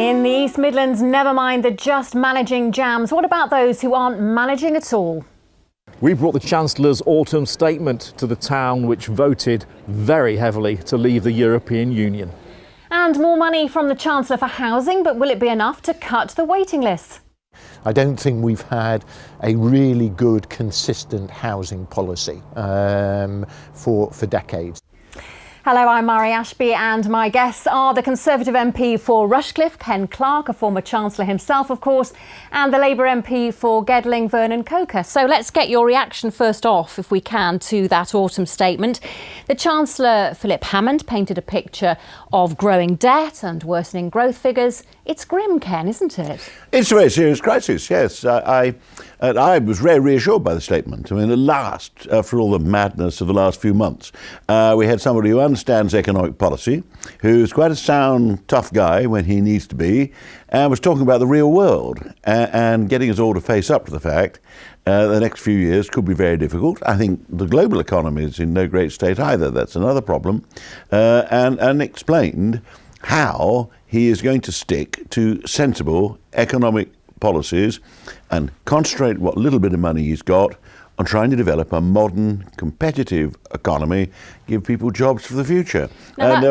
In the East Midlands, never mind the just managing jams. What about those who aren't managing at all? We brought the Chancellor's autumn statement to the town, which voted very heavily to leave the European Union. And more money from the Chancellor for housing, but will it be enough to cut the waiting lists? I don't think we've had a really good, consistent housing policy for decades. Hello, I'm Mari Ashby and my guests are the Conservative MP for Rushcliffe, Ken Clarke, a former Chancellor himself, of course, and the Labour MP for Gedling, Vernon Coker. So let's get your reaction first off, if we can, to that autumn statement. The Chancellor, Phillip Hammond, painted a picture of growing debt and worsening growth figures. It's grim, Ken, isn't it? It's a very serious crisis, yes. I was very reassured by the statement. I mean, at last, after all the madness of the last few months, we had somebody who understands economic policy, who's quite a sound, tough guy when he needs to be, and was talking about the real world and getting us all to face up to the fact the next few years could be very difficult. I think the global economy is in no great state either. That's another problem. And explained how he is going to stick to sensible economic policies and concentrate what little bit of money he's got on trying to develop a modern, competitive economy, give people jobs for the future. And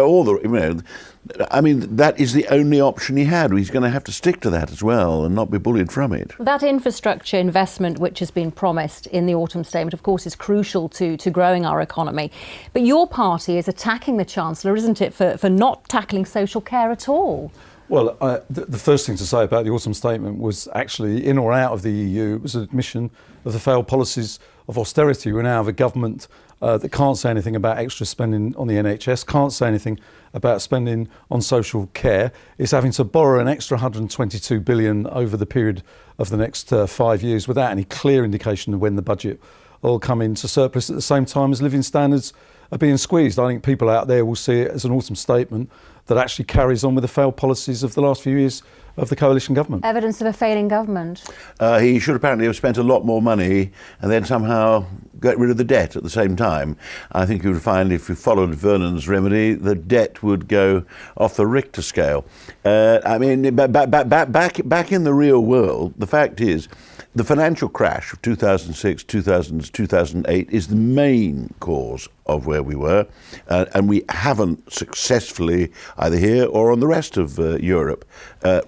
that is the only option he had. He's going to have to stick to that as well and not be bullied from it. That infrastructure investment which has been promised in the autumn statement, of course, is crucial to growing our economy. But your party is attacking the Chancellor, isn't it, for not tackling social care at all? Well, the first thing to say about the autumn statement was actually in or out of the EU. It was an admission of the failed policies of austerity. We now have a government that can't say anything about extra spending on the NHS, can't say anything about spending on social care. It's having to borrow an extra 122 billion over the period of the next 5 years without any clear indication of when the budget will come into surplus, at the same time as living standards are being squeezed. I think people out there will see it as an autumn statement that actually carries on with the failed policies of the last few years of the coalition government. Evidence of a failing government. He should apparently have spent a lot more money and then somehow get rid of the debt at the same time. I think you would find, if you followed Vernon's remedy, the debt would go off the Richter scale. Back in the real world, the fact is, the financial crash of 2006, 2008 is the main cause of where we were, and we haven't successfully, either here or on the rest of Europe,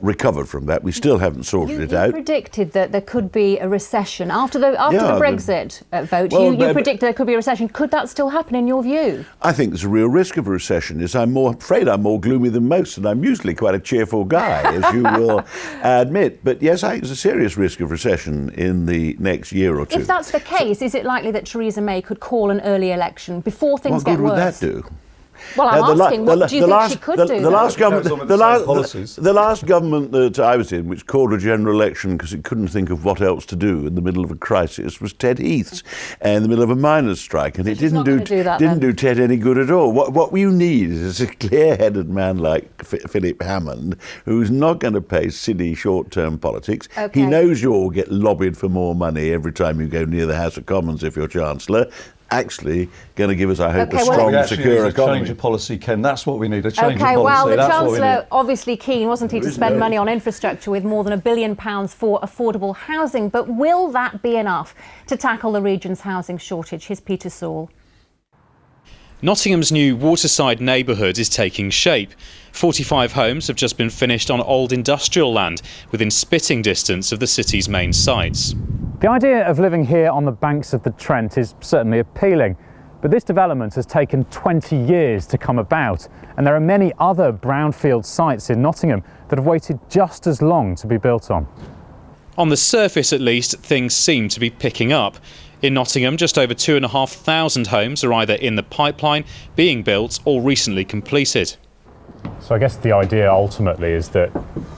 recovered from that. We still haven't sorted it out. You predicted that there could be a recession after the Brexit vote. You predicted there could be a recession. Could that still happen in your view? I think there's a real risk of a recession. I'm afraid I'm more gloomy than most, and I'm usually quite a cheerful guy, as you will admit. But yes, I think there's a serious risk of recession in the next year or two. If that's the case, is it likely that Theresa May could call an early election before things get worse? What good would that do? Well, I'm asking, what do you think she could do? The last government that I was in, which called a general election because it couldn't think of what else to do in the middle of a crisis, was Ted Heath's, in the middle of a miners' strike, and it didn't do Ted any good at all. What you need is a clear-headed man like Phillip Hammond, who's not going to play silly short-term politics. Okay. He knows you all get lobbied for more money every time you go near the House of Commons if you're Chancellor. Actually going to give us, I hope, a strong, secure economy. Change of policy, Ken. That's what we need, a change of policy. Well, the Chancellor obviously keen, wasn't he, to spend money on infrastructure with more than £1 billion for affordable housing. But will that be enough to tackle the region's housing shortage? Here's Peter Saul. Nottingham's new waterside neighbourhood is taking shape. 45 homes have just been finished on old industrial land within spitting distance of the city's main sites. The idea of living here on the banks of the Trent is certainly appealing, but this development has taken 20 years to come about, and there are many other brownfield sites in Nottingham that have waited just as long to be built on. On the surface, at least, things seem to be picking up. In Nottingham, just over 2,500 homes are either in the pipeline, being built or recently completed. So I guess the idea ultimately is that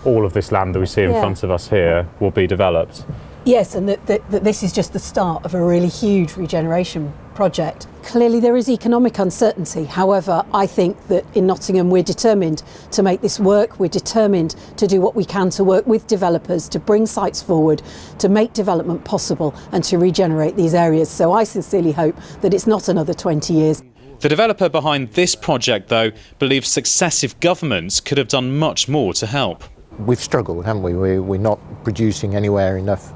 all of this land that we see in front of us here will be developed. Yes, and that this is just the start of a really huge regeneration project. Clearly there is economic uncertainty. However, I think that in Nottingham we're determined to make this work. We're determined to do what we can to work with developers, to bring sites forward, to make development possible and to regenerate these areas. So I sincerely hope that it's not another 20 years. The developer behind this project, though, believes successive governments could have done much more to help. We've struggled, haven't we? We're not producing anywhere enough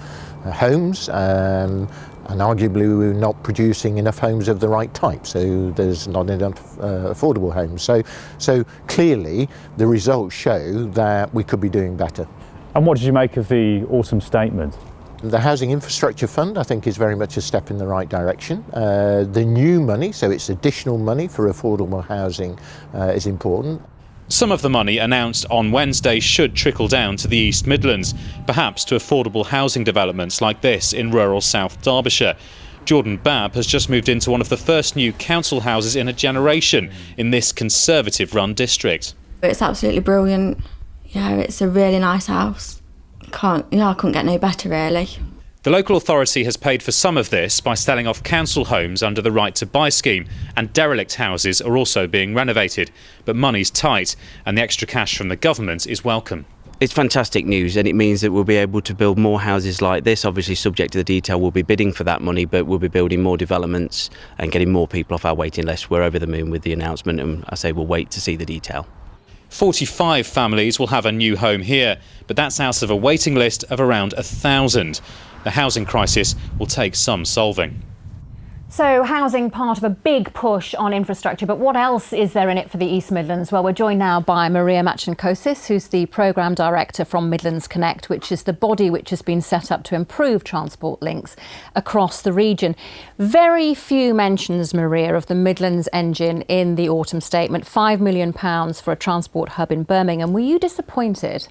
homes, and arguably we're not producing enough homes of the right type, so there's not enough affordable homes. So clearly the results show that we could be doing better. And what did you make of the autumn statement? The Housing Infrastructure Fund, I think, is very much a step in the right direction. The new money, so it's additional money for affordable housing, is important. Some of the money announced on Wednesday should trickle down to the East Midlands, perhaps to affordable housing developments like this in rural South Derbyshire. Jordan Babb has just moved into one of the first new council houses in a generation in this Conservative-run district. It's absolutely brilliant. Yeah, it's a really nice house. I couldn't get no better, really. The local authority has paid for some of this by selling off council homes under the Right to Buy scheme, and derelict houses are also being renovated. But money's tight, and the extra cash from the government is welcome. It's fantastic news, and it means that we'll be able to build more houses like this. Obviously, subject to the detail, we'll be bidding for that money, but we'll be building more developments and getting more people off our waiting list. We're over the moon with the announcement, and I say we'll wait to see the detail. 45 families will have a new home here, but that's out of a waiting list of around 1,000. The housing crisis will take some solving. So housing, part of a big push on infrastructure, but what else is there in it for the East Midlands? Well, we're joined now by Maria Machenkosis, who's the Programme Director from Midlands Connect, which is the body which has been set up to improve transport links across the region. Very few mentions, Maria, of the Midlands Engine in the autumn statement. £5 million for a transport hub in Birmingham. Were you disappointed?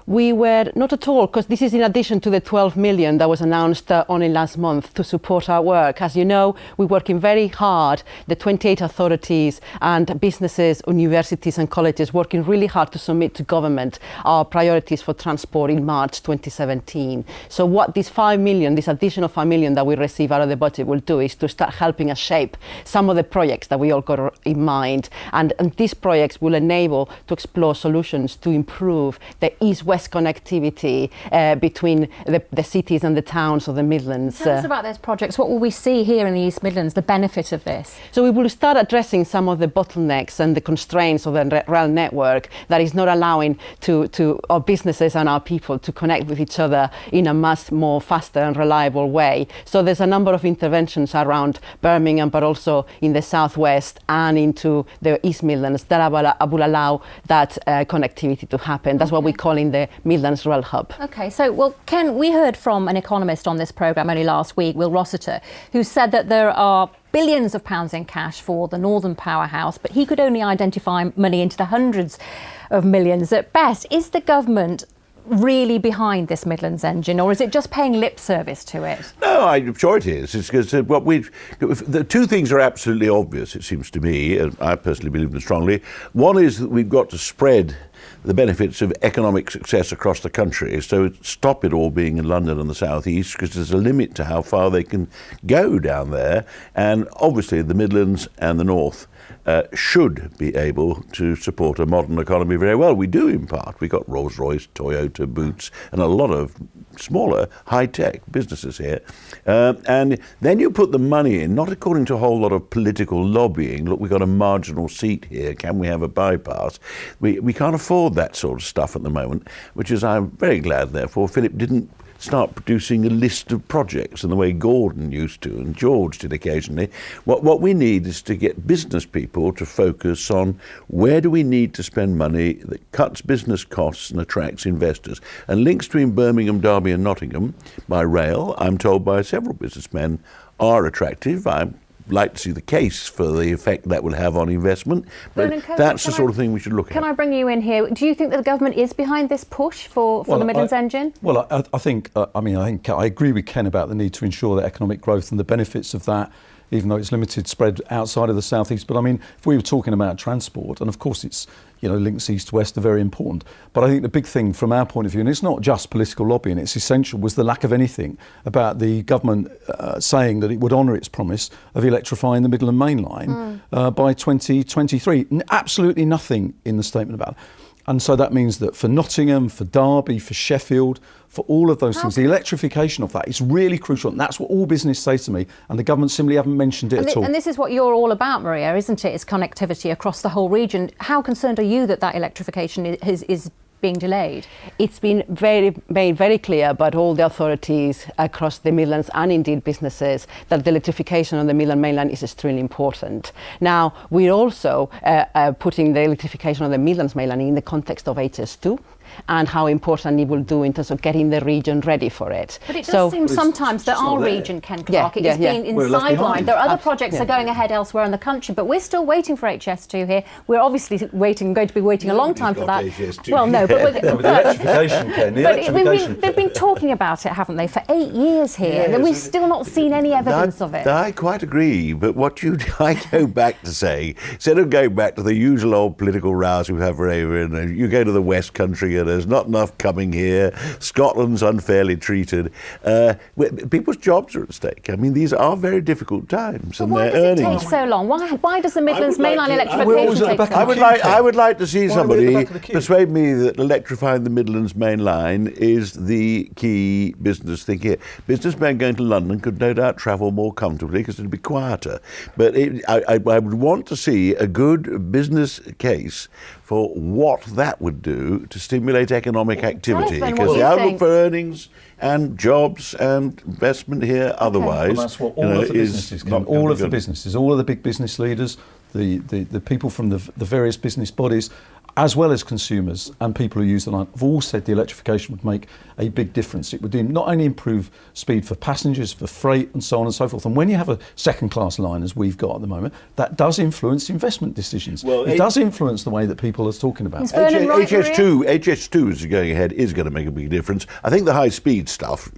We were not at all, because this is in addition to the 12 million that was announced only last month to support our work. As you know, we're working very hard, the 28 authorities and businesses, universities and colleges working really hard to submit to government our priorities for transport in March 2017. So what this 5 million, this additional 5 million that we receive out of the budget will do is to start helping us shape some of the projects that we all got in mind. And these projects will enable to explore solutions to improve the east-west connectivity between the cities and the towns of the Midlands. Tell us about those projects. What will we see here in the East Midlands, the benefit of this? So we will start addressing some of the bottlenecks and the constraints of the rail network that is not allowing to our businesses and our people to connect with each other in a much more faster and reliable way. So there's a number of interventions around Birmingham, but also in the southwest and into the East Midlands that will allow that connectivity to happen. That's what we're calling the Midlands Rail Hub. OK, so, well, Ken, we heard from an economist on this programme only last week, Will Rossiter, who said that there are billions of pounds in cash for the Northern Powerhouse, but he could only identify money into the hundreds of millions at best. Is the government really behind this Midlands Engine, or is it just paying lip service to it? No, I'm sure it is. It's because the two things are absolutely obvious, it seems to me, and I personally believe them strongly. One is that we've got to spread the benefits of economic success across the country, so stop it all being in London and the South East, because there's a limit to how far they can go down there. And obviously the Midlands and the North should be able to support a modern economy very well. We do, in part. We've got Rolls-Royce, Toyota, Boots, and a lot of smaller high-tech businesses here. And then you put the money in, not according to a whole lot of political lobbying. Look, we've got a marginal seat here. Can we have a bypass? We can't afford that sort of stuff at the moment, which is, I'm very glad, therefore, Philip didn't start producing a list of projects in the way Gordon used to and George did occasionally. What we need is to get business people to focus on where do we need to spend money that cuts business costs and attracts investors. And links between Birmingham, Derby and Nottingham by rail, I'm told by several businessmen, are attractive. I'd like to see the case for the effect that will have on investment, but that's the sort of thing we should look at. Can I bring you in here? Do you think that the government is behind this push for the Midlands Engine? Well, I think I agree with Ken about the need to ensure that economic growth and the benefits of that, even though it's limited, spread outside of the South East. But I mean, if we were talking about transport, and of course it's, links east-west are very important. But I think the big thing from our point of view, and it's not just political lobbying, it's essential, was the lack of anything about the government saying that it would honour its promise of electrifying the Midland Main Line by 2023. Absolutely nothing in the statement about it. And so that means that for Nottingham, for Derby, for Sheffield, for all of those things, the electrification of that is really crucial. And that's what all business say to me. And the government simply haven't mentioned it at all. And this is what you're all about, Maria, isn't it? It's connectivity across the whole region. How concerned are you that electrification is being delayed? It's been made very clear by all the authorities across the Midlands and indeed businesses that the electrification on the Midland mainland is extremely important. Now, we're also putting the electrification on the Midlands mainland in the context of HS2 and how important it will do in terms of getting the region ready for it. But it does seem sometimes that our region, Ken Clark, is being sidelined. There are other projects that are going ahead elsewhere in the country, but we're still waiting for HS2 here. We're obviously going to be waiting a long time for that. HS2. Well, no, but The electrification, Ken. The electrification. they've been talking about it, haven't they, for 8 years here, and we've still not seen any evidence of it. I quite agree, but I go back to say, instead of going back to the usual old political rows we have over, and you go to the West Country and there's not enough coming here, Scotland's unfairly treated, people's jobs are at stake. I mean, these are very difficult times, and Why their does it earnings. take so long? Why does the Midlands mainline electrification take so long? I would like to see somebody persuade me that electrifying the Midlands main line is the key business thing here. Businessmen going to London could no doubt travel more comfortably because it'd be quieter. But I would want to see a good business case for what that would do to stimulate economic activity. Because the outlook for earnings and jobs and investment here otherwise, well, that's what all of the businesses can. All of the businesses, all of the big business leaders, the people from the various business bodies, as well as consumers and people who use the line, have all said the electrification would make a big difference. It would not only improve speed for passengers, for freight and so on and so forth. And when you have a second-class line, as we've got at the moment, that does influence investment decisions. Well, it does influence the way that people are talking about it. HS2 is going ahead is going to make a big difference. I think the high-speed stuff,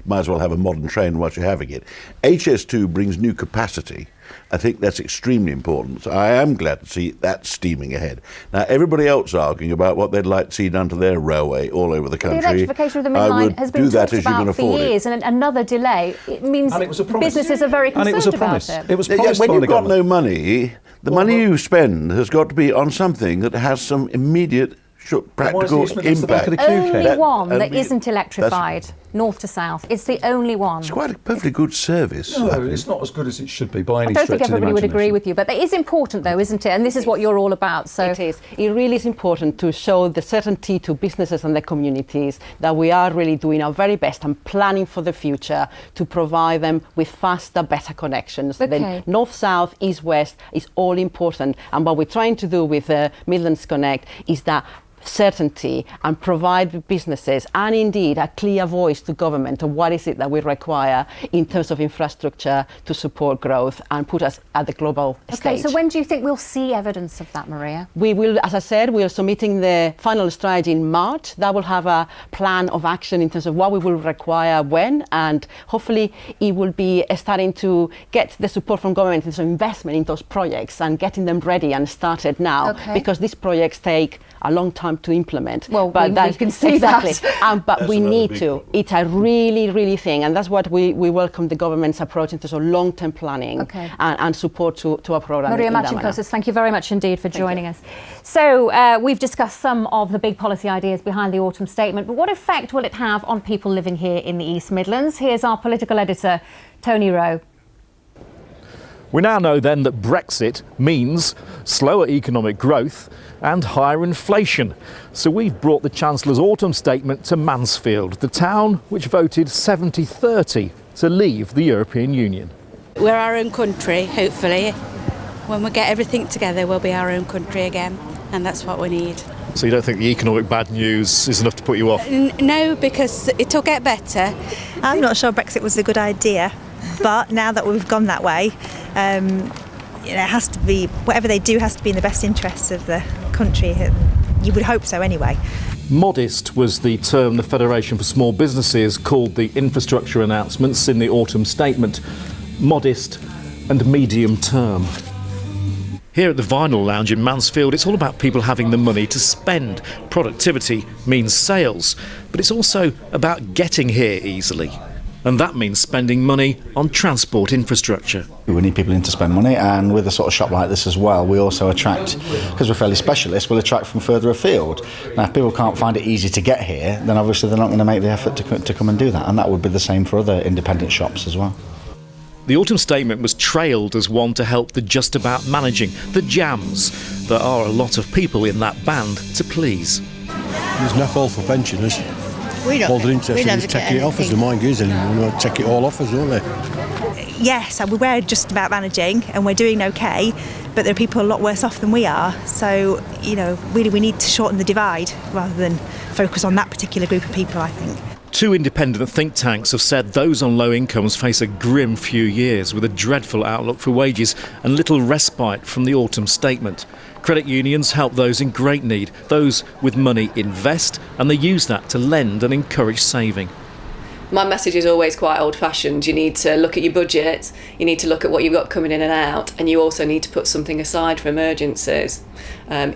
might as well have a modern train whilst you're having it. HS2 brings new capacity. I think that's extremely important. So I am glad to see that steaming ahead. Now, everybody else arguing about what they'd like to see done to their railway all over the country. The electrification of the midline has been talked about for years, and another delay, it means businesses are very concerned about it. It was promised when by you've the got government. no money, the money you spend has got to be on something that has some immediate practical impact. Only one that isn't electrified, north to south. It's the only one. It's quite a perfectly good service. No, it's not as good as it should be by any I don't stretch think of the everybody would imagination. agree with you, but it is important though, isn't it? And this is what you're all about. So it is. It really is important to show the certainty to businesses and the communities that we are really doing our very best and planning for the future to provide them with faster, better connections. Then north-south, east-west is all important. And what we're trying to do with Midlands Connect is that certainty and provide businesses and indeed a clear voice to government of what is it that we require in terms of infrastructure to support growth and put us at the global stage. So when do you think we'll see evidence of that, Maria? We will, as I said, we are submitting the final strategy in March. That will have a plan of action in terms of what we will require when, and hopefully it will be starting to get the support from government in terms of investment in those projects and getting them ready and started now, because these projects take a long time to implement. Well, we can see that. But we need to. It's a really thing, and that's what we welcome the government's approach in terms of long-term planning and support to our programme. Maria Machinkosas, thank you very much indeed for joining us. So we've discussed some of the big policy ideas behind the autumn statement, but what effect will it have on people living here in the East Midlands? Here's our political editor, Tony Roe. We now know then that Brexit means slower economic growth and higher inflation. So we've brought the Chancellor's autumn statement to Mansfield, the town which voted 70-30 to leave the European Union. We're our own country, hopefully. When we get everything together, we'll be our own country again, and that's what we need. So you don't think the economic bad news is enough to put you off? No, because it'll get better. I'm not sure Brexit was a good idea, but now that we've gone that way, it has to be, whatever they do has to be in the best interests of the country. You would hope so anyway. Modest was the term the Federation for Small Businesses called the infrastructure announcements in the autumn statement. Modest and medium term. Here at the Vinyl Lounge in Mansfield, it's all about people having the money to spend. Productivity means sales, but it's also about getting here easily. And that means spending money on transport infrastructure. We need people in to spend money, and with a sort of shop like this as well, we also attract, because we're fairly specialist, we'll attract from further afield. Now, if people can't find it easy to get here, then obviously they're not going to make the effort to come and do that, and that would be the same for other independent shops as well. The autumn statement was trailed as one to help the just about managing, the jams. There are a lot of people in that band to please. There's no fault for pensioners. All they're interested in is taking it off us. The mind is anymore. They want to take it all off us, don't they? Yes, we're just about managing and we're doing okay, but there are people a lot worse off than we are. So, really we need to shorten the divide rather than focus on that particular group of people, I think. Two independent think tanks have said those on low incomes face a grim few years with a dreadful outlook for wages and little respite from the autumn statement. Credit unions help those in great need. Those with money invest, and they use that to lend and encourage saving. My message is always quite old-fashioned. You need to look at your budget, you need to look at what you've got coming in and out, and you also need to put something aside for emergencies.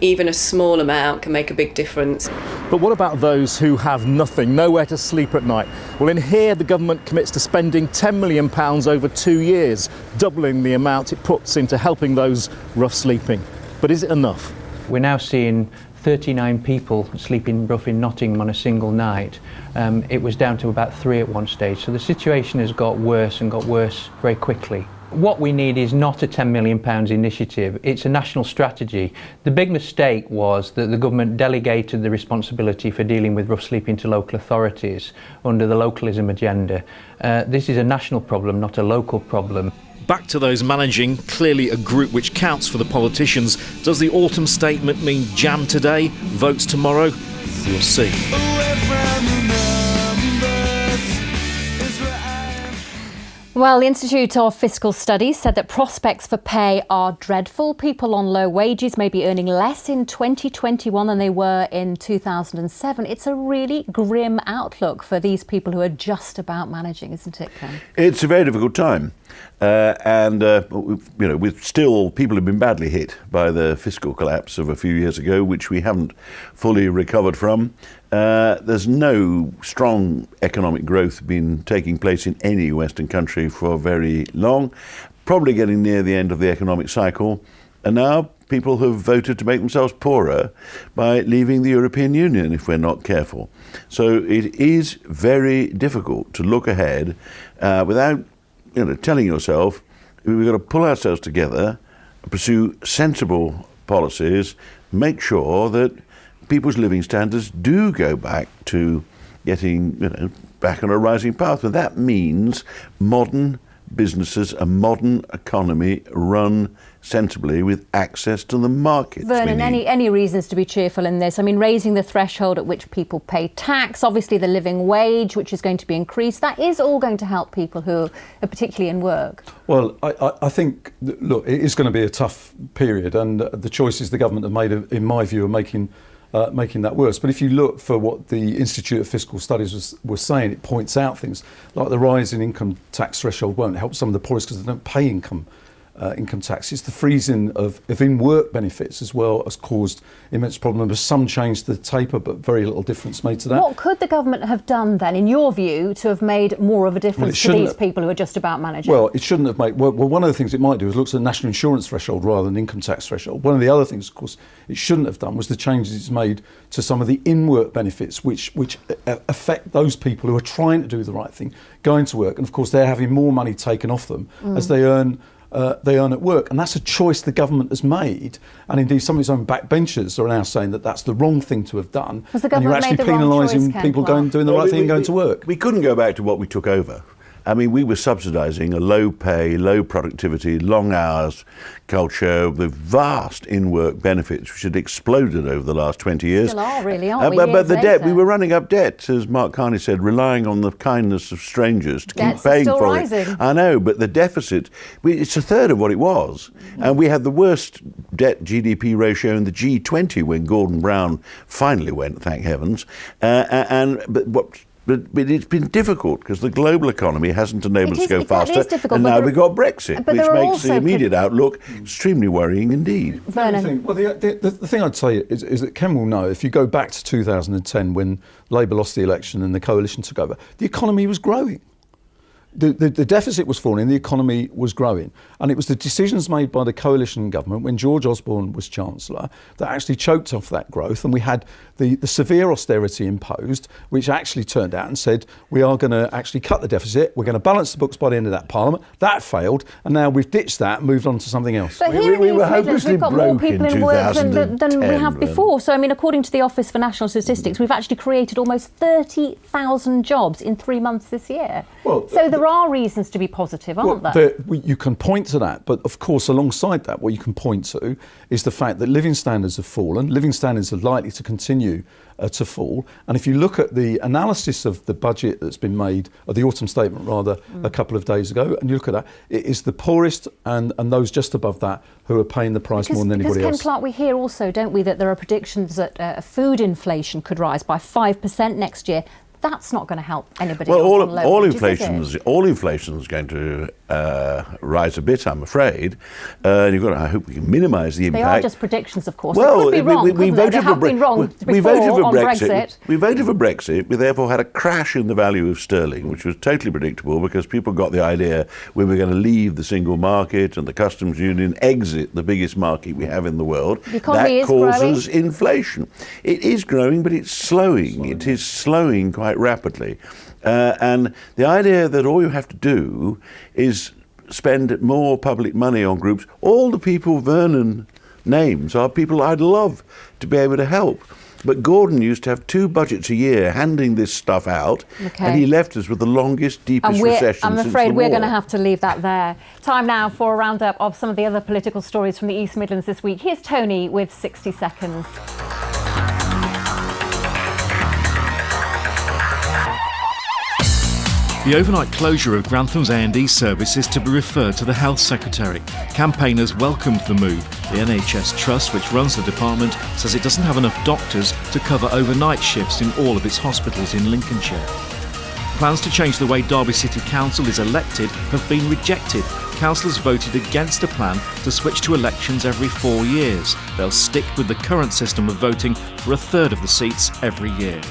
Even a small amount can make a big difference. But what about those who have nothing, nowhere to sleep at night? Well, in here the government commits to spending £10 million over 2 years, doubling the amount it puts into helping those rough sleeping. But is it enough? We're now seeing 39 people sleeping rough in Nottingham on a single night. It was down to about 3 at one stage. So the situation has got worse and got worse very quickly. What we need is not a £10 million initiative, it's a national strategy. The big mistake was that the government delegated the responsibility for dealing with rough sleeping to local authorities under the localism agenda. This is a national problem, not a local problem. Back to those managing, clearly a group which counts for the politicians. Does the autumn statement mean jam today, votes tomorrow? We'll see. Well, the Institute of Fiscal Studies said that prospects for pay are dreadful. People on low wages may be earning less in 2021 than they were in 2007. It's a really grim outlook for these people who are just about managing, isn't it, Ken? It's a very difficult time. With still, people have been badly hit by the fiscal collapse of a few years ago, which we haven't fully recovered from. There's no strong economic growth been taking place in any Western country for very long, probably getting near the end of the economic cycle. And now people have voted to make themselves poorer by leaving the European Union if we're not careful. So it is very difficult to look ahead without telling yourself we've got to pull ourselves together, pursue sensible policies, make sure that people's living standards do go back to getting back on a rising path. And that means modern businesses, a modern economy run sensibly with access to the markets. Vernon, any reasons to be cheerful in this? I mean, raising the threshold at which people pay tax, obviously the living wage, which is going to be increased, that is all going to help people who are particularly in work. Well, I think, look, it is going to be a tough period, and the choices the government have made, in my view, are making that worse. But if you look for what the Institute of Fiscal Studies was saying, it points out things like the rise in income tax threshold won't help some of the poorest because they don't pay income tax. It's the freezing of in-work benefits as well has caused immense problem. There's some change to the taper, but very little difference made to that. What could the government have done then, in your view, to have made more of a difference to these people who are just about managing? Well, it shouldn't have made... Well, one of the things it might do is look at the national insurance threshold rather than income tax threshold. One of the other things, of course, it shouldn't have done was the changes it's made to some of the in-work benefits, which affect those people who are trying to do the right thing, going to work. And, of course, they're having more money taken off them as they earn at work, and that's a choice the government has made. And indeed, some of its own backbenchers are now saying that that's the wrong thing to have done. And you're actually penalising people doing the right thing and going to work. We couldn't go back to what we took over. I mean, we were subsidising a low pay, low productivity, long hours culture with vast in-work benefits, which had exploded over the last 20 years. Still are, really, aren't we? But the debt, we were running up debt, as Mark Carney said, relying on the kindness of strangers to keep paying for rising. it. I know, but the deficit, it's a third of what it was. And we had the worst debt GDP ratio in the G20 when Gordon Brown finally went, thank heavens. But it's been difficult because the global economy hasn't enabled us to go faster. And now we've got Brexit, which makes the immediate outlook extremely worrying indeed. The thing I'd say is that Ken will know, if you go back to 2010 when Labour lost the election and the coalition took over, the economy was growing. the deficit was falling, the economy was growing, and it was the decisions made by the coalition government when George Osborne was Chancellor that actually choked off that growth, and we had the severe austerity imposed, which actually turned out and said we are going to actually cut the deficit, we're going to balance the books by the end of that Parliament. That failed, and now we've ditched that and moved on to something else. But here in the East Midlands, we've got more people in work than we have before. So, I mean, according to the Office for National Statistics, we've actually created almost 30,000 jobs in 3 months this year. Well, so there are reasons to be positive, aren't there? You can point to that, but of course, alongside that, what you can point to is the fact that living standards have fallen. Living standards are likely to continue to fall. And if you look at the analysis of the budget that's been made, or the autumn statement rather, a couple of days ago, and you look at that, it is the poorest and those just above that who are paying the price more than anybody else. Because, Ken Clark, we hear also, don't we, that there are predictions that food inflation could rise by 5% next year. That's not going to help anybody. Well, all inflation is going to rise a bit, I'm afraid. And I hope we can minimise the impact. They are just predictions, of course. Well, they could be wrong, we voted for Brexit. We voted for Brexit. We therefore had a crash in the value of sterling, which was totally predictable because people got the idea we were going to leave the single market and the customs union, exit the biggest market we have in the world. The economy that causes inflation. It is growing, but it's slowing. It is slowing quite rapidly. And the idea that all you have to do is spend more public money on groups, all the people Vernon names are people I'd love to be able to help. But Gordon used to have 2 budgets a year handing this stuff out, and he left us with the longest, deepest recession I'm since afraid the we're war. going to have to leave that there. Time now for a roundup of some of the other political stories from the East Midlands this week. Here's Tony with 60 seconds. The overnight closure of Grantham's A&E service is to be referred to the Health Secretary. Campaigners welcomed the move. The NHS Trust, which runs the department, says it doesn't have enough doctors to cover overnight shifts in all of its hospitals in Lincolnshire. Plans to change the way Derby City Council is elected have been rejected. Councillors voted against a plan to switch to elections every 4 years. They'll stick with the current system of voting for 1/3 of the seats every year.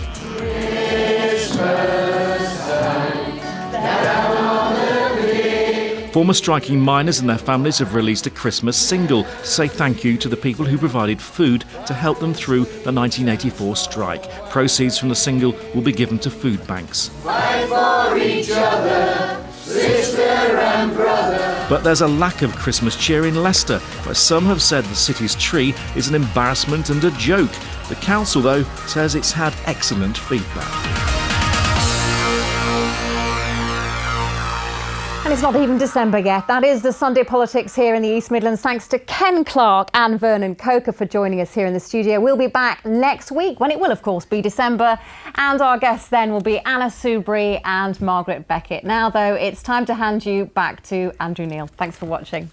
Former striking miners and their families have released a Christmas single to say thank you to the people who provided food to help them through the 1984 strike. Proceeds from the single will be given to food banks. Fight for each other, sister and brother. But there's a lack of Christmas cheer in Leicester, where some have said the city's tree is an embarrassment and a joke. The council, though, says it's had excellent feedback. And it's not even December yet. That is the Sunday Politics here in the East Midlands. Thanks to Ken Clark and Vernon Coker for joining us here in the studio. We'll be back next week when it will, of course, be December. And our guests then will be Anna Soubry and Margaret Beckett. Now, though, it's time to hand you back to Andrew Neil. Thanks for watching.